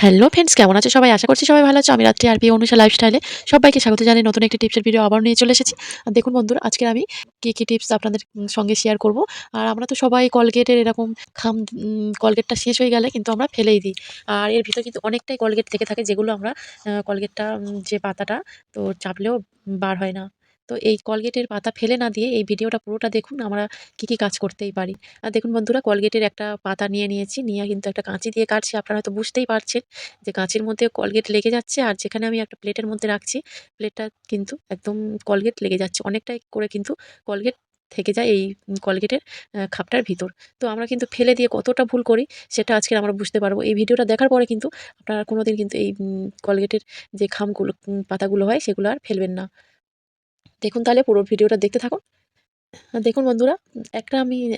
Hello friends, কেমন আছো সবাই? আশা করছি সবাই ভালো আছো। আমি রাত্রি আরপি অনুষা লাইফস্টাইলে সবাইকে স্বাগত জানাই। নতুন একটি টিপসের ভিডিও আবারও নিয়ে চলে এসেছি। আর দেখুন বন্ধুরা, আজকে আমি কি টিপস আপনাদের সঙ্গে শেয়ার করব। আর আমরা তো সবাই কলগেটের এরকম কলগেটটা শেষ হয়ে গেলে কিন্তু আমরা ফেলেই দিই। আর এর ভিতরে কিন্তু অনেকটাই কলগেট থেকে থাকে, যেগুলো আমরা কলগেটটা যে পাতাটা তো চাপলেও বার হয় না। তো এই কলগেটের পাতা ফেলে না দিয়ে এই ভিডিওটা পুরোটা দেখুন, আমরা কি কাজ করতেই পারি। আর দেখুন বন্ধুরা, কলগেটের একটা পাতা নিয়ে নিয়েছি, নিয়ে কিন্তু একটা কাঁচি দিয়ে কাটছি। আপনারা হয়তো বুঝতেই পারছেন যে কাঁচের মধ্যে কলগেট লেগে যাচ্ছে, আর যেখানে আমি একটা প্লেটের মধ্যে রাখছি, প্লেটটা কিন্তু একদম কলগেট লেগে যাচ্ছে। অনেকটাই করে কিন্তু কলগেট থেকে যায় এই কলগেটের খাপটার ভিতর। তো আমরা কিন্তু ফেলে দিয়ে কতটা ভুল করি, সেটা আজকে আমরা বুঝতে পারবো। এই ভিডিওটা দেখার পরে কিন্তু আপনারা কোনোদিন কিন্তু এই কলগেটের যে খামগুলো পাতাগুলো হয়, সেগুলো আর ফেলবেন না। দেখুন তাহলে পুরো ভিডিওটা দেখতে থাকুন। দেখুন বন্ধুরা,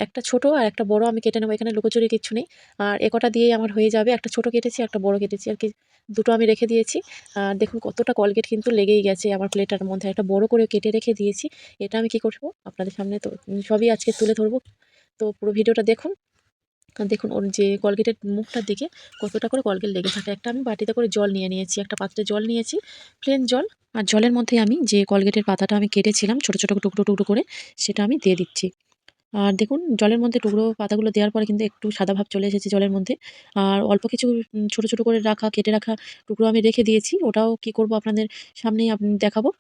একটা ছোট আর একটা বড় আমি কেটে নেবো। এখানে লুকোচুরি কিচ্ছু নেই। আর এ কটা দিয়েই আমার হয়ে যাবে। একটা ছোট কেটেছি, একটা বড় কেটেছি আরকি। দুটো আমি রেখে দিয়েছি। আর দেখুন কতটা কলগেট কিন্তু লেগেই গেছে আমার প্লেটটার মধ্যে। একটা বড় করে কেটে রেখে দিয়েছি। এটা আমি কি করব আপনাদের সামনে তো সবই আজকে তুলে ধরবো। তো পুরো ভিডিওটা দেখুন। দেখুন ওর যে কলগেটের মুখটার দিকে কতটা করে কলগেট লেগে থাকে। একটা আমি বাটিতে করে জল নিয়ে নিয়েছি, একটা পাত্রে জল নিয়েছি, প্লেন জল। আর জলের মধ্যে আমি যে কলগেটের পাতাটা আমি কেটেছিলাম ছোট, ছোট টুকরো, টুকরো করে, সেটা আমি দিয়ে দিচ্ছি। আর দেখুন জলের মধ্যে টুকরো পাতাগুলো দেওয়ার পরে কিন্তু একটু সাদা ভাব চলে এসেছে জলের মধ্যে। আর অল্প কিছু ছোট, ছোট করে কেটে রাখা টুকরো আমি রেখে দিয়েছি। ওটাও কি করব আপনাদের সামনেই দেখাবো।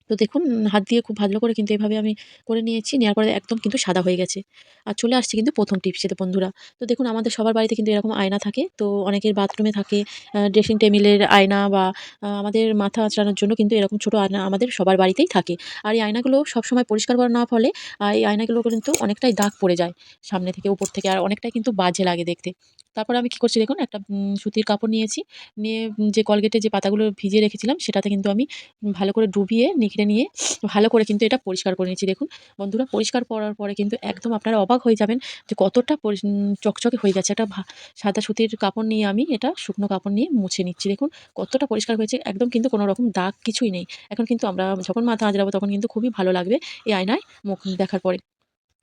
তো দেখুন হাত দিয়ে খুব ভালো করে কিন্তু এভাবে আমি করে নিয়েছি। নেওয়ার পরে একদম কিন্তু সাদা হয়ে গেছে। আর চলে আসছে কিন্তু ১ম টিপসে তো বন্ধুরা। তো দেখুন আমাদের সবার বাড়িতে কিন্তু এরকম আয়না থাকে। তো অনেকের বাথরুমে থাকে, ড্রেসিং টেবিলের আয়না, বা আমাদের মাথা আঁচড়ানোর জন্য কিন্তু এরকম ছোট আয়না আমাদের সবার বাড়িতেই থাকে। আর এই আয়নাগুলো সবসময় পরিষ্কার করা না ফলে এই আয়নাগুলো কিন্তু অনেকটাই দাগ পড়ে যায় সামনে থেকে উপর থেকে। আর অনেকটাই কিন্তু বাজে লাগে দেখতে। তারপরে আমি কি করছি দেখুন, একটা সুতির কাপড় নিয়েছি। নিয়ে যে কলগেটে যে পাতাগুলো ভিজিয়ে রেখেছিলাম, সেটাতে কিন্তু আমি ভালো করে ডুবিয়ে নিংড়ে নিয়ে ভালো করে কিন্তু এটা পরিষ্কার করে নিচ্ছি। দেখুন বন্ধুরা, পরিষ্কার করার পরে কিন্তু একদম আপনারা অবাক হয়ে যাবেন যে কতটা চকচকে হয়ে গেছে। একটা সাদা সুতির কাপড় নিয়ে আমি এটা শুকনো কাপড় নিয়ে মুছে নিচ্ছি। দেখুন কতটা পরিষ্কার হয়েছে, একদম কিন্তু কোনো রকম দাগ কিছুই নেই। এখন কিন্তু আমরা যখন মাথা আঁচড়াবো তখন কিন্তু খুবই ভালো লাগবে এই আয়নায় মুখ দেখার পরে।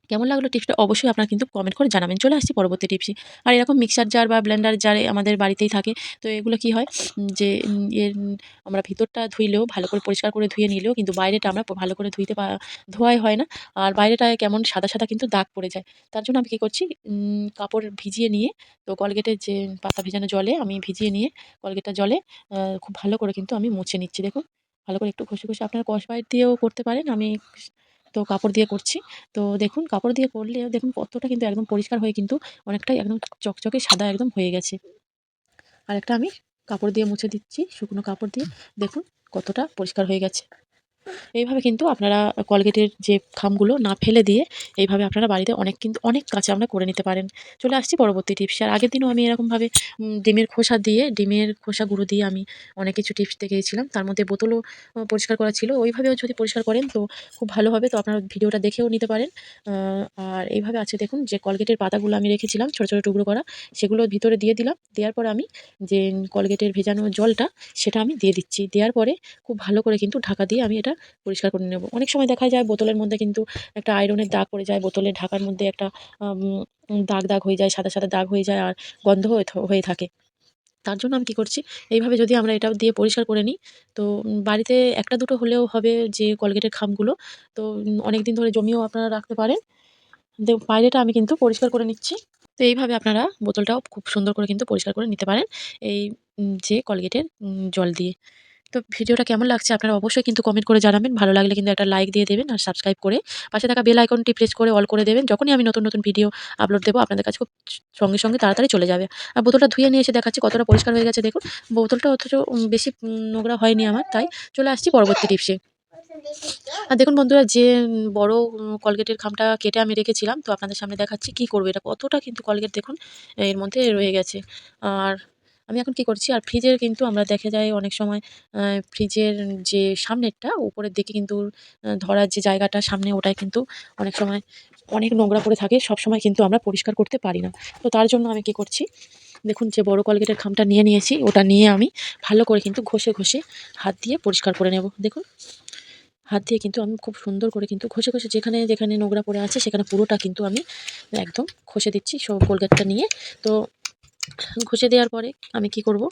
কেমন লাগলো টিপসটা অবশ্যই আপনারা কিন্তু কমেন্ট করে জানাবেন। চলে আসছি পরবর্তী টিপসে। আর এরকম মিক্সার জার বা ব্লেন্ডার জার আমাদের বাড়িতেই থাকে। তো এগুলো কি হয়, যে আমরা ভিতরটা ধুইলেও ভালো করে পরিষ্কার করে ধুয়ে নিলেও কিন্তু বাইরেটা আমরা ভালো করে ধোয়াই হয় না। আর বাইরেটায় কেমন সাদা, সাদা কিন্তু দাগ পড়ে যায়। তার জন্য আমি কি করছি, কাপড় ভিজিয়ে নিয়ে, তো কলগেটের যে পাতা ভেজানো জলে আমি ভিজিয়ে নিয়ে কলগেটটা জলে খুব ভালো করে কিন্তু আমি মুছে নিচ্ছি। দেখুন ভালো করে একটু ঘষে, ঘষে আপনারা স্কচ-ব্রাইট দিয়েও করতে পারেন। আমি তো কাপড় দিয়ে করছি। তো দেখুন কাপড় দিয়ে করলেও দেখুন কতটা কিন্তু একদম পরিষ্কার হয়ে কিন্তু অনেকটাই একদম চকচকে সাদা একদম হয়ে গেছে। আরেকটা আমি কাপড় দিয়ে মুছে দিচ্ছি, শুকনো কাপড় দিয়ে। দেখুন কতটা পরিষ্কার হয়ে গেছে। এইভাবে কিন্তু আপনারা কলগেটের যে খামগুলো না ফেলে দিয়ে এইভাবে আপনারা বাড়িতে অনেক কাজ আমরা করে নিতে পারেন। চলে আসছি পরবর্তী টিপস। আর আগের দিনও আমি এরকমভাবে ডিমের খোসা গুঁড়ো দিয়ে আমি অনেক কিছু টিপস দেখিয়েছিলাম। তার মধ্যে বোতলও পরিষ্কার করা ছিল। ওইভাবেও যদি পরিষ্কার করেন তো খুব ভালো হবে। তো আপনারা ভিডিওটা দেখেও নিতে পারেন। আ আর এইভাবে আছে দেখুন, যে কলগেটের পাতাগুলো আমি রেখেছিলাম ছোট, ছোট টুকরো করা, সেগুলো ভিতরে দিয়ে দিলাম। দেওয়ার পরে আমি যে কলগেটের ভেজানো জলটা সেটা আমি দিয়ে দিচ্ছি। দেওয়ার পরে খুব ভালো করে কিন্তু ঢাকা দিয়ে আমি এটা পরিষ্কার করে নেব। অনেক সময় দেখা যায় বোতলের মধ্যে কিন্তু একটা আয়রনের দাগ পড়ে যায়। বোতলের ঢাকার মধ্যে একটা আম দাগ, দাগ হয়ে যায়, সাদা, সাদা দাগ হয়ে যায়, আর গন্ধ হয়ে থাকে। তার জন্য আমি কি করছি, এইভাবে যদি আমরা এটা দিয়ে পরিষ্কার করে নিই, তো বাড়িতে ১ টা ২ টো হলেও হবে যে কলগেটের খামগুলো। তো অনেকদিন ধরে জমিয়েও আপনারা রাখতে পারেন। বাইরেটা আমি কিন্তু পরিষ্কার করে নিচ্ছি। তো এইভাবে আপনারা বোতলটাও খুব সুন্দর করে কিন্তু পরিষ্কার করে নিতে পারেন এই যে কলগেটের জল দিয়ে। তো ভিডিওটা কেমন লাগছে আপনারা অবশ্যই কিন্তু কমেন্ট করে জানাবেন। ভালো লাগলে কিন্তু একটা লাইক দিয়ে দেবেন, আর সাবস্ক্রাইব করে পাশে থাকা বেল আইকনটি প্রেস করে অল করে দেবেন। যখনই আমি নতুন, নতুন ভিডিও আপলোড দেব আপনাদের কাছে খুব সঙ্গে, সঙ্গে তাড়াতাড়ি চলে যাবে। আর বোতলটা ধুয়ে নিয়ে এসে দেখাচ্ছি কতটা পরিষ্কার হয়ে গেছে দেখুন। বোতলটা অথচ বেশি নোংরা হয়নি আমার। তাই চলে আসছি পরবর্তী টিপসে। আর দেখুন বন্ধুরা, যে বড় কলগেটের খামটা কেটে আমি রেখেছিলাম, তো আপনাদের সামনে দেখাচ্ছি কি করব এটা। কতটা কিন্তু কলগেট দেখুন এর মধ্যে রয়ে গেছে। আর আমি এখন কি করছি, আর ফ্রিজের কিন্তু আমরা দেখা যায় অনেক সময় ফ্রিজের যে সামনেরটা উপরের দিকে কিন্তু ধরার যে জায়গাটা সামনে, ওটায় কিন্তু অনেক সময় অনেক নোংরা পড়ে থাকে। সবসময় কিন্তু আমরা পরিষ্কার করতে পারি না। তো তার জন্য আমি কি করছি, দেখুন যে বড় কলগেটের খামটা নিয়ে নিয়েছি, ওটা নিয়ে আমি ভালো করে কিন্তু ঘষে, ঘষে হাত দিয়ে পরিষ্কার করে নেব। দেখুন হাত দিয়ে কিন্তু আমি খুব সুন্দর করে কিন্তু ঘষে, ঘষে যেখানে, যেখানে নোংরা পড়ে আছে সেখানে পুরোটা কিন্তু আমি একদম ঘষে দিচ্ছি সব কলগেটটা নিয়ে। তো ঘষে দেওয়ার পরে আমি কি করব,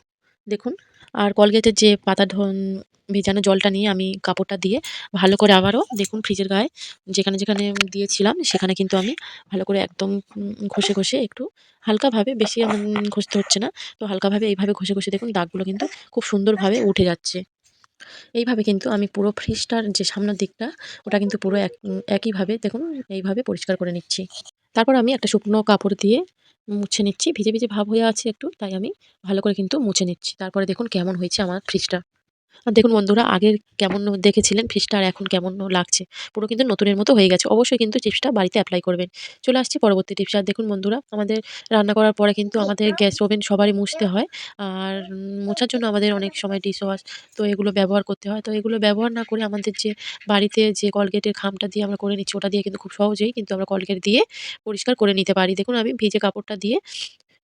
দেখুন। আর কলগেটের যে পাতা ভেজানো জলটা নিয়ে আমি কাপড়টা দিয়ে ভালো করে আবারও দেখুন ফ্রিজের গায়ে যেখানে দিয়েছিলাম সেখানে কিন্তু আমি ভালো করে একদম ঘষে একটু হালকাভাবে, বেশি আমার ঘষতে হচ্ছে না। তো হালকাভাবে এইভাবে ঘষে দেখুন দাগগুলো কিন্তু খুব সুন্দরভাবে উঠে যাচ্ছে। এইভাবে কিন্তু আমি পুরো ফ্রিজটার যে সামনের দিকটা ওটা কিন্তু পুরো একইভাবে দেখুন এইভাবে পরিষ্কার করে নিচ্ছি। তারপর আমি একটা শুকনো কাপড় দিয়ে মুছে নিচ্ছি। ভিজে ভাব হয়ে আছে একটু, তাই আমি ভালো করে কিন্তু মুছে নিচ্ছি। তারপরে দেখুন কেমন হয়েছে আমার ফ্রিজটা। আর দেখুন বন্ধুরা, আগের কেমন দেখেছিলেন ফ্রিজটা আর এখন কেমন লাগছে। পুরো কিন্তু নতুনের মতো হয়ে গেছে। অবশ্যই কিন্তু টিপসটা বাড়িতে এপ্লাই করবেন। চলে আসছি পরবর্তী টিপসে। আর দেখুন বন্ধুরা, আমাদের রান্না করার পরে কিন্তু আমাদের গ্যাস ওভেন সবারই মুছতে হয়। আর মোছার জন্য আমাদের অনেক সময় ডিশওয়াশ তো এগুলো ব্যবহার করতে হয়। তো এগুলো ব্যবহার না করে আমাদের যে বাড়িতে যে কলগেটের খামটা দিয়ে আমরা করে নিচ্ছি, ওটা দিয়ে কিন্তু খুব সহজেই কিন্তু আমরা কলগেট দিয়ে পরিষ্কার করে নিতে পারি। দেখুন আমি ভিজে কাপড়টা দিয়ে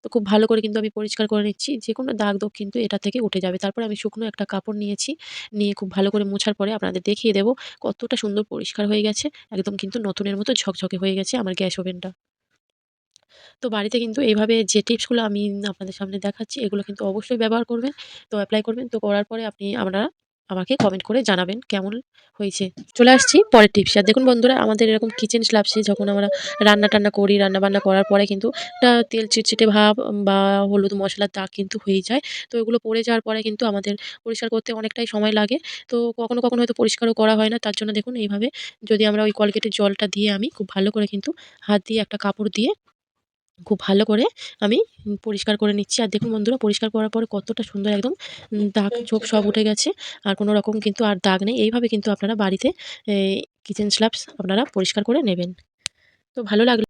তো খুব ভালো করে কিন্তু আমি পরিষ্কার করে নিচ্ছি। যেকোনো দাগ-দোগ কিন্তু এটা থেকে উঠে যাবে। তারপরে আমি শুকনো একটা কাপড় নিয়েছি। নিয়ে খুব ভালো করে মোছার পরে আপনাদের দেখিয়ে দেব কতটা সুন্দর পরিষ্কার হয়ে গেছে। একদম কিন্তু নতুনের মতো ঝকঝকে হয়ে গেছে আমার গ্যাস ওভেনটা। তো বাড়িতে কিন্তু এইভাবে যে টিপসগুলো আমি আপনাদের সামনে দেখাচ্ছি এগুলো কিন্তু অবশ্যই ব্যবহার করবেন। তো এপ্লাই করবেন। তো করার পরে আপনারা আমাকে কমেন্ট করে জানাবেন কেমন হয়েছে। চলে আসছি পরের টিপসে। আর দেখুন বন্ধুরা, আমাদের এরকম কিচেন স্ল্যাবসে যখন আমরা রান্না-টান্না করি, রান্না-বান্না করার পরে কিন্তু একটা তেল চিটচিটে ভাব বা হলুদ মশলার দাগ কিন্তু হয়েই যায়। তো এগুলো পড়ে যাওয়ার পরে কিন্তু আমাদের পরিষ্কার করতে অনেকটাই সময় লাগে। তো কখনো হয়তো পরিষ্কারও করা হয় না। তার জন্য দেখুন এইভাবে যদি আমরা ওই কলগেটের জলটা দিয়ে আমি খুব ভালো করে কিন্তু হাত দিয়ে একটা কাপড় দিয়ে খুব ভালো করে আমি পরিষ্কার করে নিচ্ছি। আর দেখুন বন্ধুরা, পরিষ্কার করার পরে কতটা সুন্দর একদম দাগ ছোপ সব উঠে গেছে। আর কোনো রকম কিন্তু আর দাগ নেই। এইভাবে কিন্তু আপনারা বাড়িতে কিচেন স্ল্যাবস আপনারা পরিষ্কার করে নেবেন। তো ভালো লাগলো